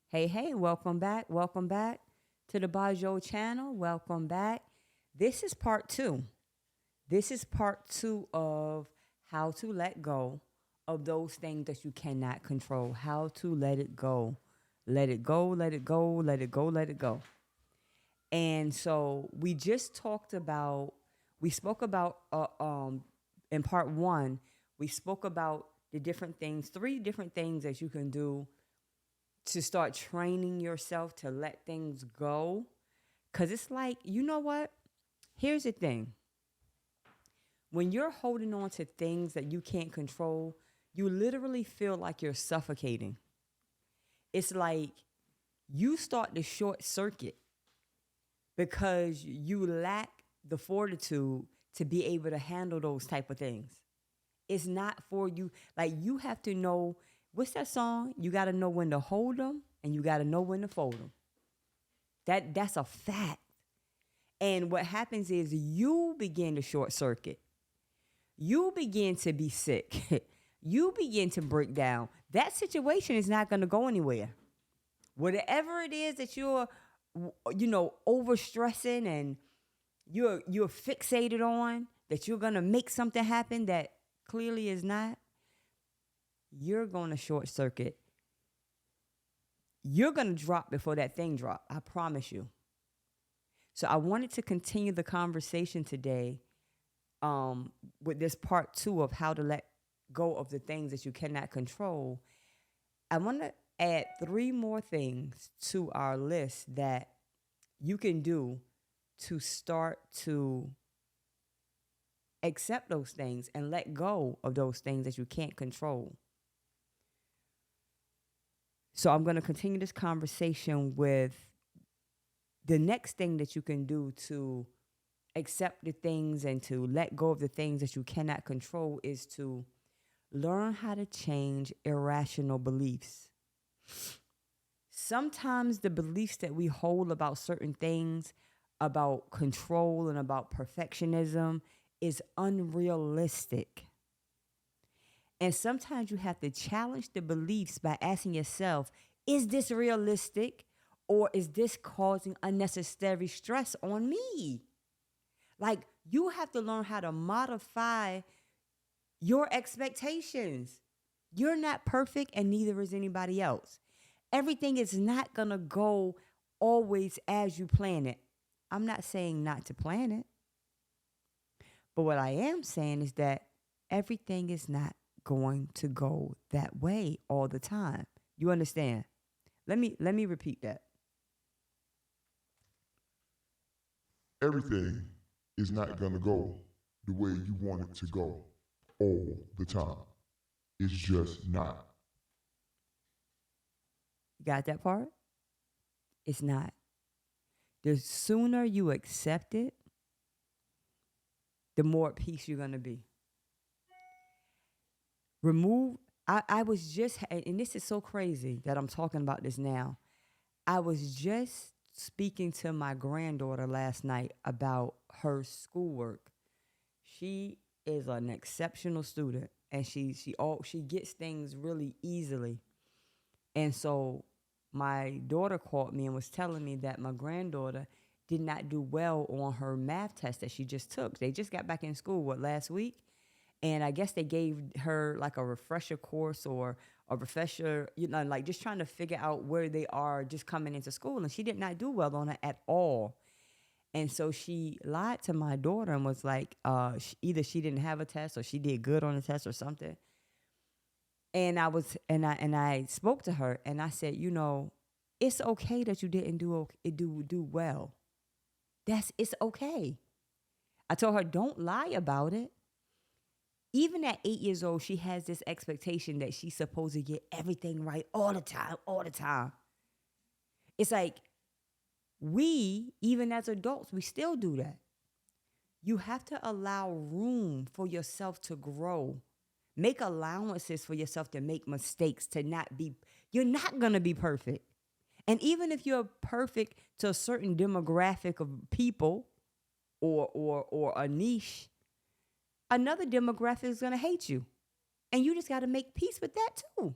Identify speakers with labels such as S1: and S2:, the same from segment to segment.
S1: Hey, welcome back. Welcome back to the Bojoul channel. Welcome back. This is part two. This is part two of how to let go of those things that you cannot control. How to let it go. Let it go, let it go, let it go, let it go. And so we just talked about, we spoke about, in part one, we spoke about the different things, three different things that you can do to start training yourself to let things go. Because it's like, you know what? Here's the thing, when you're holding on to things that you can't control, you literally feel like you're suffocating. It's like you start to short circuit because you lack the fortitude to be able to handle those type of things. It's not for you. Like, you have to know, what's that song? You got to know when to hold them and you got to know when to fold them. That's a fact. And what happens is you begin to short circuit. You begin to be sick. You begin to break down. That situation is not going to go anywhere. Whatever it is that you're, overstressing and you're fixated on, that you're going to make something happen that clearly is not, you're going to short circuit. You're going to drop before that thing drop. I promise you. So I wanted to continue the conversation today with this part two of how to let go of the things that you cannot control. I want to add three more things to our list that you can do to start to accept those things and let go of those things that you can't control. So I'm going to continue this conversation with the next thing that you can do to accept the things and to let go of the things that you cannot control is to learn how to change irrational beliefs. Sometimes the beliefs that we hold about certain things, about control and about perfectionism, is unrealistic. And sometimes you have to challenge the beliefs by asking yourself, is this realistic or is this causing unnecessary stress on me? Like, you have to learn how to modify your expectations. You're not perfect and neither is anybody else. Everything is not going to go always as you plan it. I'm not saying not to plan it. But what I am saying is that everything is not going to go that way all the time. You understand? Let me repeat that.
S2: Everything is not going to go the way you want it to go all the time. It's just not.
S1: You got that part? It's not. The sooner you accept it, the more at peace you're going to be. Remove, I was just, and this is so crazy that I'm talking about this now. I was just speaking to my granddaughter last night about her schoolwork. She is an exceptional student and she gets things really easily. And so my daughter called me and was telling me that my granddaughter did not do well on her math test that she just took. They just got back in school, last week? And I guess they gave her like a refresher course or a refresher, like just trying to figure out where they are just coming into school. And she did not do well on it at all. And so she lied to my daughter and was like, either she didn't have a test or she did good on the test or something. And I spoke to her and I said, it's okay that you didn't do well. It's okay. I told her, don't lie about it. Even at 8 years old, she has this expectation that she's supposed to get everything right all the time. It's like we, even as adults, we still do that. You have to allow room for yourself to grow. Make allowances for yourself to make mistakes, you're not going to be perfect. And even if you're perfect to a certain demographic of people or a niche, another demographic is going to hate you. And you just got to make peace with that too.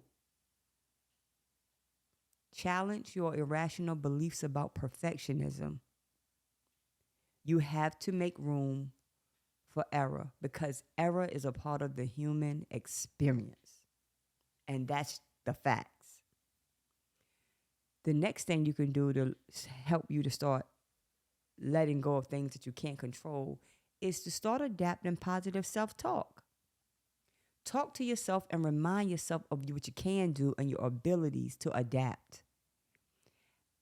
S1: Challenge your irrational beliefs about perfectionism. You have to make room for error because error is a part of the human experience. And that's the facts. The next thing you can do to help you to start letting go of things that you can't control is to start adapting positive self talk. Talk to yourself and remind yourself of what you can do and your abilities to adapt.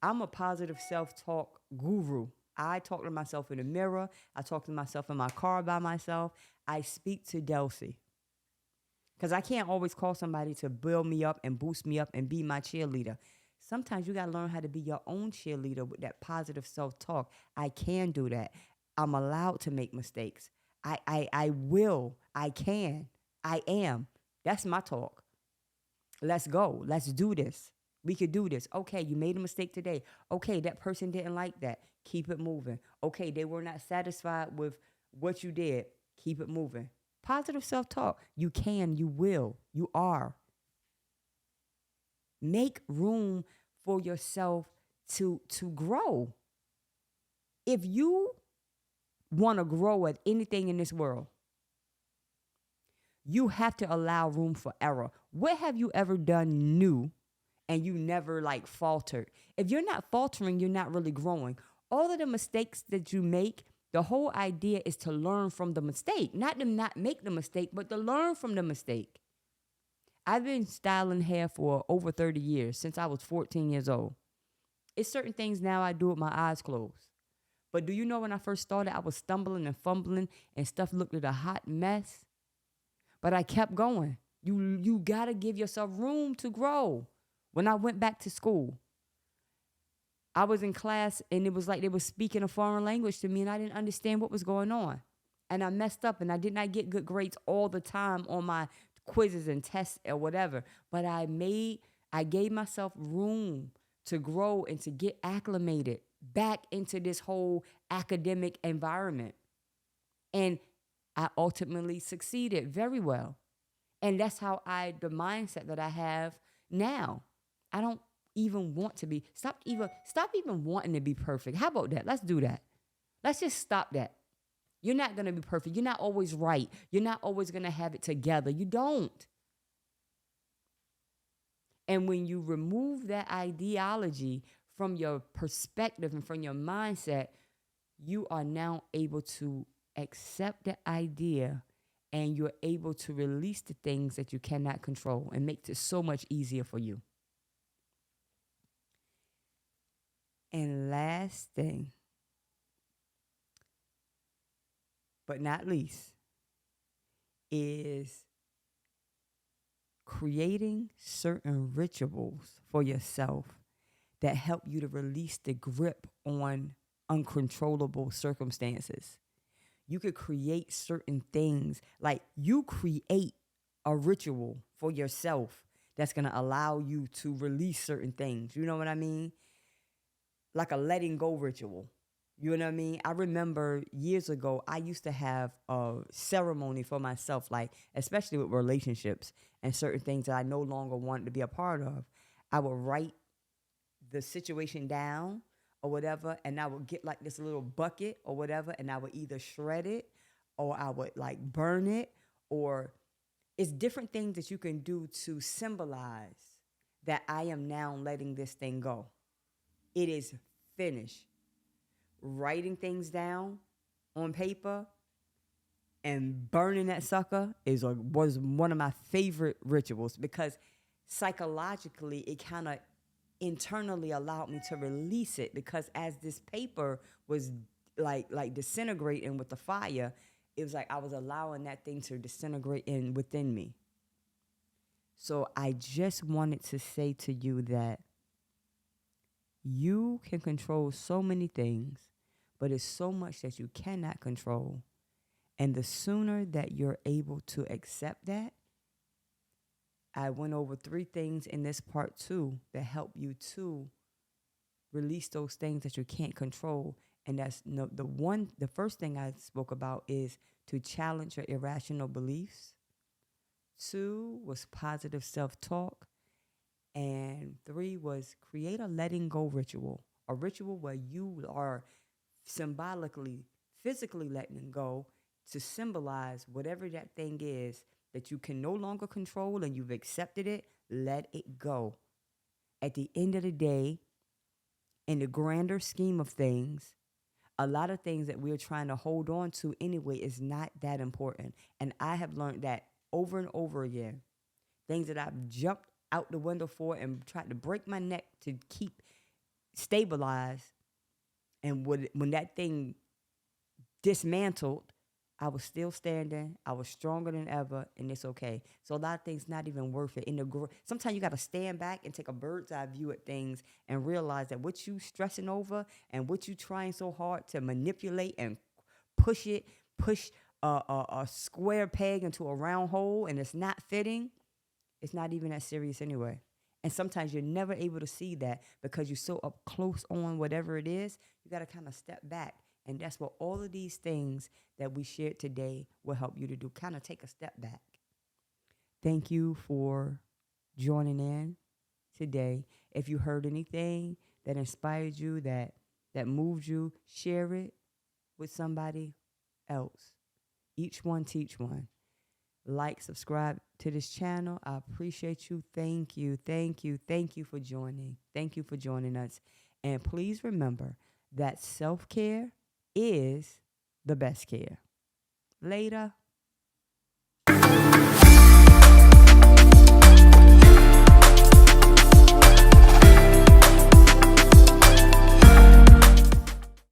S1: I'm a positive self talk guru. I talk to myself in the mirror. I talk to myself in my car by myself. I speak to Delcy. Because I can't always call somebody to build me up and boost me up and be my cheerleader. Sometimes you got to learn how to be your own cheerleader with that positive self-talk. I can do that. I'm allowed to make mistakes. I will. I can. I am. That's my talk. Let's go. Let's do this. We could do this. Okay, you made a mistake today. Okay, that person didn't like that. Keep it moving. Okay, they were not satisfied with what you did. Keep it moving. Positive self-talk. You can, you will, you are. Make room for yourself to grow. If you want to grow at anything in this world, you have to allow room for error. What have you ever done new and you never faltered? If you're not faltering, you're not really growing. All of the mistakes that you make, the whole idea is to learn from the mistake, not to not make the mistake, but to learn from the mistake. I've been styling hair for over 30 years, since I was 14 years old. It's certain things now I do with my eyes closed. But do you know when I first started, I was stumbling and fumbling and stuff looked like a hot mess? But I kept going. You got to give yourself room to grow. When I went back to school, I was in class and it was like they were speaking a foreign language to me and I didn't understand what was going on. And I messed up and I did not get good grades all the time on my quizzes and tests or whatever. But I gave myself room to grow and to get acclimated back into this whole academic environment. And I ultimately succeeded very well. And that's how the mindset that I have now. I don't even want to be, stop even wanting to be perfect. How about that? Let's do that. Let's just stop that. You're not going to be perfect. You're not always right. You're not always going to have it together. You don't. And when you remove that ideology from your perspective and from your mindset, you are now able to accept the idea and you're able to release the things that you cannot control and makes it so much easier for you. And last thing, but not least, is creating certain rituals for yourself that help you to release the grip on uncontrollable circumstances. You could create certain things, like you create a ritual for yourself that's going to allow you to release certain things. You know what I mean? Like a letting go ritual. You know what I mean? I remember years ago, I used to have a ceremony for myself, like especially with relationships and certain things that I no longer wanted to be a part of. I would write the situation down or whatever, and I would get like this little bucket or whatever, and I would either shred it or I would burn it, or it's different things that you can do to symbolize that I am now letting this thing go. It is finished. Writing things down on paper and burning that sucker was one of my favorite rituals, because psychologically it kind of internally allowed me to release it, because as this paper was like disintegrating with the fire, it was like I was allowing that thing to disintegrate within me. So I just wanted to say to you that you can control so many things, but it's so much that you cannot control. And the sooner that you're able to accept that, I went over 3 things in this part 2 that help you to release those things that you can't control. And that's the first thing I spoke about is to challenge your irrational beliefs. 2 was positive self-talk. And 3 was create a letting go ritual, a ritual where you are symbolically, physically letting go to symbolize whatever that thing is that you can no longer control and you've accepted it, let it go. At the end of the day, in the grander scheme of things, a lot of things that we're trying to hold on to anyway is not that important. And I have learned that over and over again. Things that I've jumped out the window for and tried to break my neck to keep stabilized. And when that thing dismantled, I was still standing. I was stronger than ever, and it's okay. So a lot of things not even worth it. Sometimes you got to stand back and take a bird's eye view at things and realize that what you stressing over and what you trying so hard to manipulate and push a square peg into a round hole, and it's not fitting. It's not even that serious anyway. And sometimes you're never able to see that because you're so up close on whatever it is. You got to kind of step back. And that's what all of these things that we shared today will help you to do. Kind of take a step back. Thank you for joining in today. If you heard anything that inspired you, that moved you, share it with somebody else. Each one teach one. Like, subscribe to this channel. I appreciate you. Thank you. Thank you. Thank you for joining. Thank you for joining us. And please remember that self-care is the best care. Later.